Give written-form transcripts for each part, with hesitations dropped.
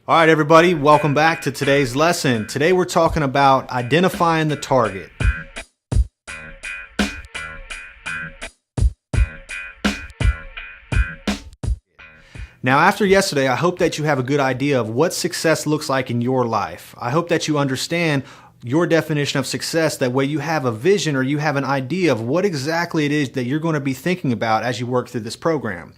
All right, everybody, welcome back to today's lesson. Today we're talking about identifying the target. Now, after yesterday, I hope that you have a good idea of what success looks like in your life. I hope that you understand your definition of success. That way you have a vision or you have an idea of what exactly it is that you're going to be thinking about as you work through this program.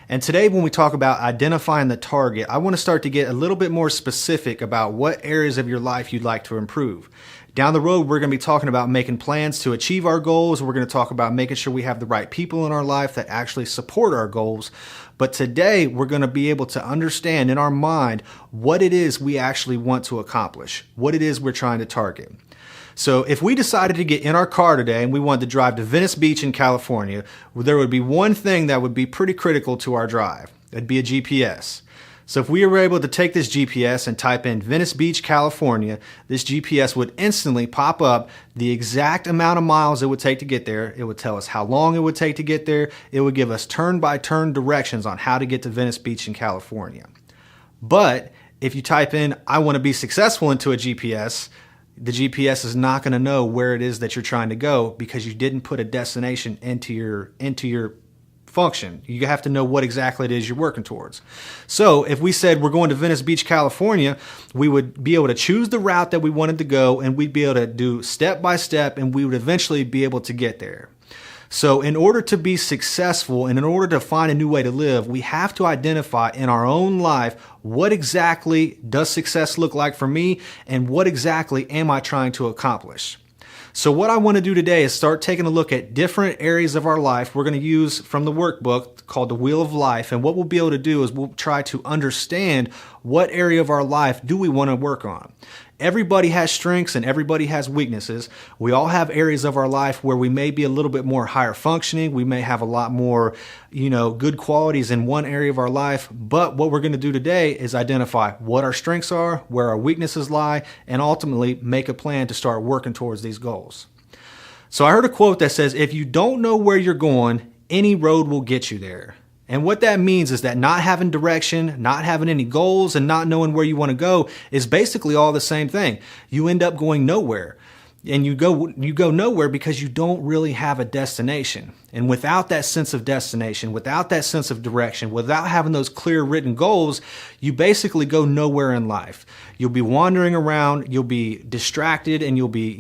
And today when we talk about identifying the target, I want to start to get a little bit more specific about what areas of your life you'd like to improve. Down the road, we're going to be talking about making plans to achieve our goals. We're going to talk about making sure we have the right people in our life that actually support our goals. But today, we're going to be able to understand in our mind what it is we actually want to accomplish, what it is we're trying to target. So if we decided to get in our car today and we wanted to drive to Venice Beach in California, there would be one thing that would be pretty critical to our drive. It'd be a GPS. So if we were able to take this GPS and type in Venice Beach, California, this GPS would instantly pop up the exact amount of miles it would take to get there. It would tell us how long it would take to get there. It would give us turn-by-turn directions on how to get to Venice Beach in California. But if you type in, I want to be successful into a GPS, the GPS is not going to know where it is that you're trying to go because you didn't put a destination into your function. You have to know what exactly it is you're working towards. So if we said we're going to Venice Beach, California, we would be able to choose the route that we wanted to go, and we'd be able to do step by step, and we would eventually be able to get there. So in order to be successful and in order to find a new way to live, we have to identify in our own life what exactly does success look like for me and what exactly am I trying to accomplish. So what I want to do today is start taking a look at different areas of our life we're going to use from the workbook called the Wheel of Life. And what we'll be able to do is we'll try to understand what area of our life do we want to work on. Everybody has strengths and everybody has weaknesses. We all have areas of our life where we may be a little bit more higher functioning. We may have a lot more, good qualities in one area of our life. But what we're going to do today is identify what our strengths are, where our weaknesses lie, and ultimately make a plan to start working towards these goals. So I heard a quote that says, if you don't know where you're going, any road will get you there. And what that means is that not having direction, not having any goals, and not knowing where you want to go is basically all the same thing. You end up going nowhere. And you go nowhere because you don't really have a destination. And without that sense of destination, without that sense of direction, without having those clear written goals, you basically go nowhere in life. You'll be wandering around, you'll be distracted, and you'll be,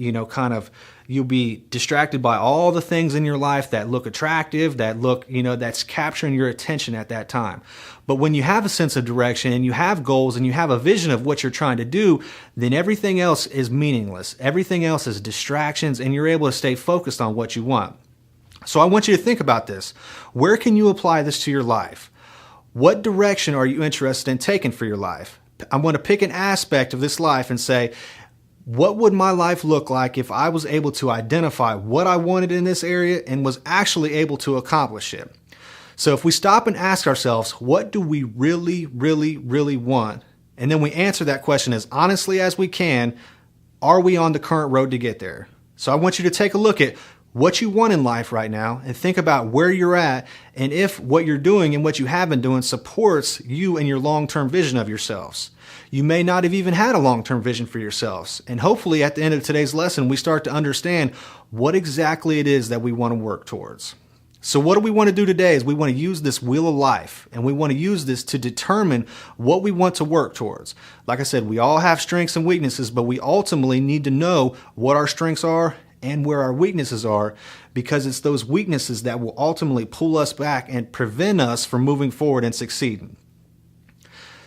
you'll be distracted by all the things in your life that look attractive, that look, that's capturing your attention at that time. But when you have a sense of direction and you have goals and you have a vision of what you're trying to do, then everything else is meaningless. Everything else is distractions, and you're able to stay focused on what you want. So I want you to think about this. Where can you apply this to your life? What direction are you interested in taking for your life? I want to pick an aspect of this life and say, what would my life look like if I was able to identify what I wanted in this area and was actually able to accomplish it? So if we stop and ask ourselves, what do we really, really, really want? And then we answer that question as honestly as we can, are we on the current road to get there? So I want you to take a look at what you want in life right now and think about where you're at and if what you're doing and what you have been doing supports you and your long-term vision of yourselves. You may not have even had a long-term vision for yourselves. And hopefully at the end of today's lesson, we start to understand what exactly it is that we want to work towards. So what do we want to do today is we want to use this Wheel of Life, and we want to use this to determine what we want to work towards. Like I said, we all have strengths and weaknesses, but we ultimately need to know what our strengths are and where our weaknesses are, because it's those weaknesses that will ultimately pull us back and prevent us from moving forward and succeeding.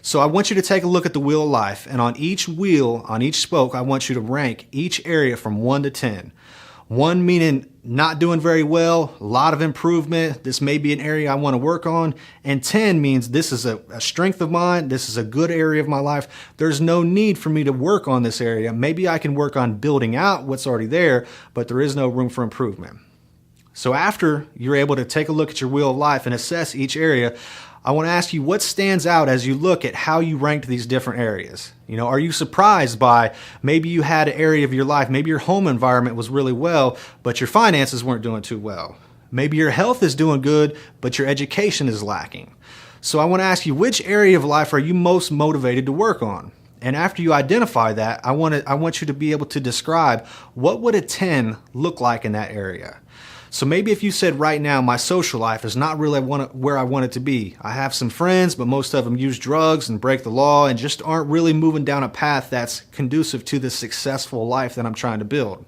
So I want you to take a look at the Wheel of Life, and on each wheel, on each spoke, I want you to rank each area from 1 to 10. 1 meaning not doing very well, a lot of improvement, this may be an area I want to work on, and 10 means this is a strength of mine, this is a good area of my life, there's no need for me to work on this area. Maybe I can work on building out what's already there, but there is no room for improvement. So after you're able to take a look at your Wheel of Life and assess each area, I want to ask you what stands out as you look at how you ranked these different areas. Are you surprised by maybe you had an area of your life, maybe your home environment was really well, but your finances weren't doing too well. Maybe your health is doing good, but your education is lacking. So I want to ask you, which area of life are you most motivated to work on? And after you identify that, I want you to be able to describe what would a 10 look like in that area. So maybe if you said right now, my social life is not really where I want it to be. I have some friends, but most of them use drugs and break the law and just aren't really moving down a path that's conducive to the successful life that I'm trying to build.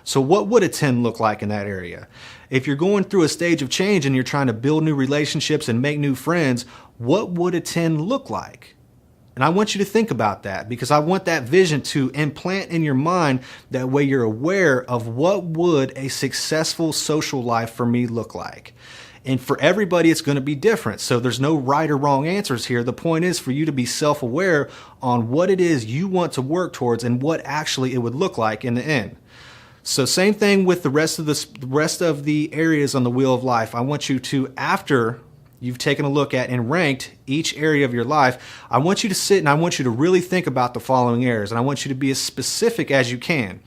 So what would a 10 look like in that area? If you're going through a stage of change and you're trying to build new relationships and make new friends, what would a 10 look like? And I want you to think about that, because I want that vision to implant in your mind. That way you're aware of what would a successful social life for me look like. And for everybody, it's going to be different. So there's no right or wrong answers here. The point is for you to be self-aware on what it is you want to work towards and what actually it would look like in the end. So same thing with the rest of the areas on the wheel of life. I want you to, after you've taken a look at and ranked each area of your life, I want you to sit and I want you to really think about the following areas. And I want you to be as specific as you can.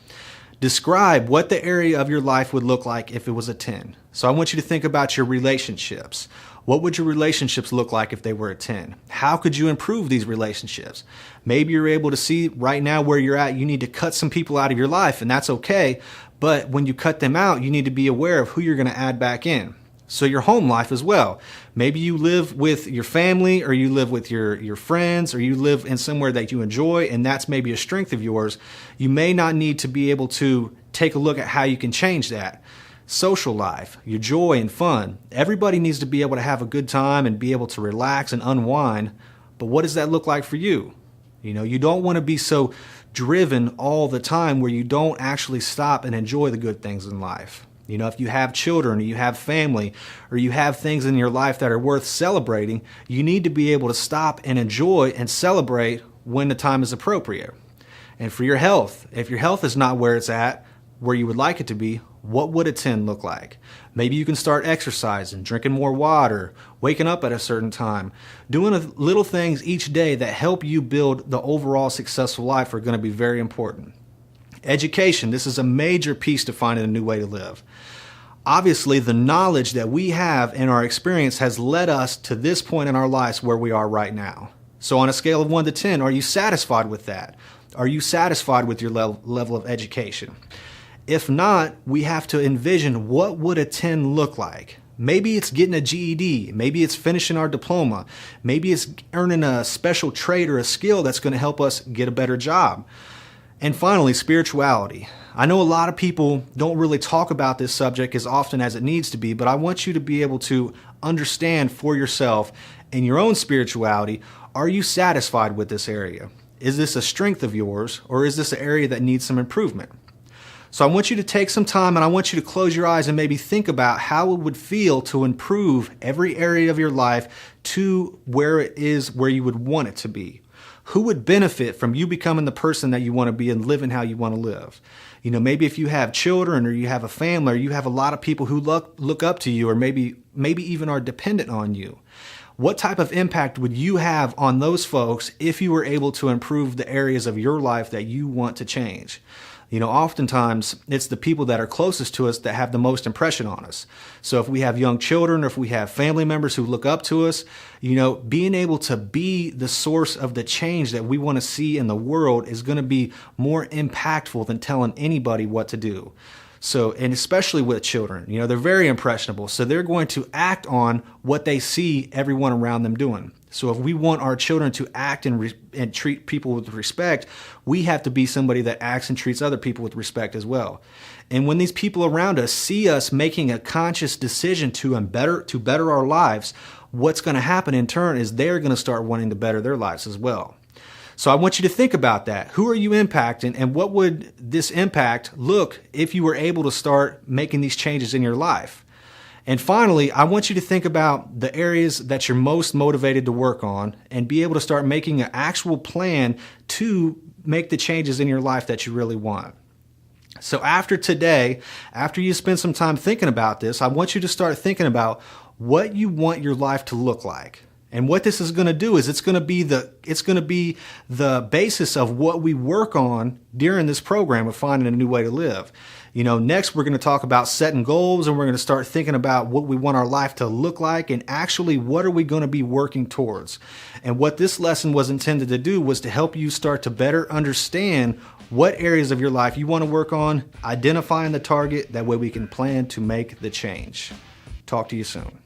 Describe what the area of your life would look like if it was a 10. So I want you to think about your relationships. What would your relationships look like if they were a 10? How could you improve these relationships? Maybe you're able to see right now where you're at, you need to cut some people out of your life, and that's okay. But when you cut them out, you need to be aware of who you're going to add back in. So your home life as well. Maybe you live with your family, or you live with your friends, or you live in somewhere that you enjoy, and that's maybe a strength of yours. You may not need to be able to take a look at how you can change that. Social life, your joy and fun. Everybody needs to be able to have a good time and be able to relax and unwind. But what does that look like for you? You don't want to be so driven all the time where you don't actually stop and enjoy the good things in life. If you have children, or you have family, or you have things in your life that are worth celebrating, you need to be able to stop and enjoy and celebrate when the time is appropriate. And for your health, if your health is not where it's at, where you would like it to be, what would a 10 look like? Maybe you can start exercising, drinking more water, waking up at a certain time. Doing little things each day that help you build the overall successful life are going to be very important. Education, this is a major piece to finding a new way to live. Obviously, the knowledge that we have and our experience has led us to this point in our lives where we are right now. So on a scale of 1 to 10, are you satisfied with that? Are you satisfied with your level of education? If not, we have to envision what would a 10 look like. Maybe it's getting a GED. Maybe it's finishing our diploma. Maybe it's earning a special trade or a skill that's going to help us get a better job. And finally, spirituality. I know a lot of people don't really talk about this subject as often as it needs to be, but I want you to be able to understand for yourself in your own spirituality, are you satisfied with this area? Is this a strength of yours, or is this an area that needs some improvement? So I want you to take some time and I want you to close your eyes and maybe think about how it would feel to improve every area of your life to where it is where you would want it to be. Who would benefit from you becoming the person that you want to be and living how you want to live? Maybe if you have children or you have a family or you have a lot of people who look up to you or maybe even are dependent on you. What type of impact would you have on those folks if you were able to improve the areas of your life that you want to change? Oftentimes it's the people that are closest to us that have the most impression on us. So if we have young children or if we have family members who look up to us, being able to be the source of the change that we want to see in the world is going to be more impactful than telling anybody what to do. So, and especially with children, they're very impressionable. So they're going to act on what they see everyone around them doing. So if we want our children to act and treat people with respect, we have to be somebody that acts and treats other people with respect as well. And when these people around us see us making a conscious decision to better our lives, what's going to happen in turn is they're going to start wanting to better their lives as well. So I want you to think about that. Who are you impacting, and what would this impact look if you were able to start making these changes in your life? And finally, I want you to think about the areas that you're most motivated to work on and be able to start making an actual plan to make the changes in your life that you really want. So after today, after you spend some time thinking about this, I want you to start thinking about what you want your life to look like. And what this is going to do is it's going to be the basis of what we work on during this program of finding a new way to live. Next we're going to talk about setting goals, and we're going to start thinking about what we want our life to look like, and actually what are we going to be working towards. And what this lesson was intended to do was to help you start to better understand what areas of your life you want to work on, identifying the target, that way we can plan to make the change. Talk to you soon.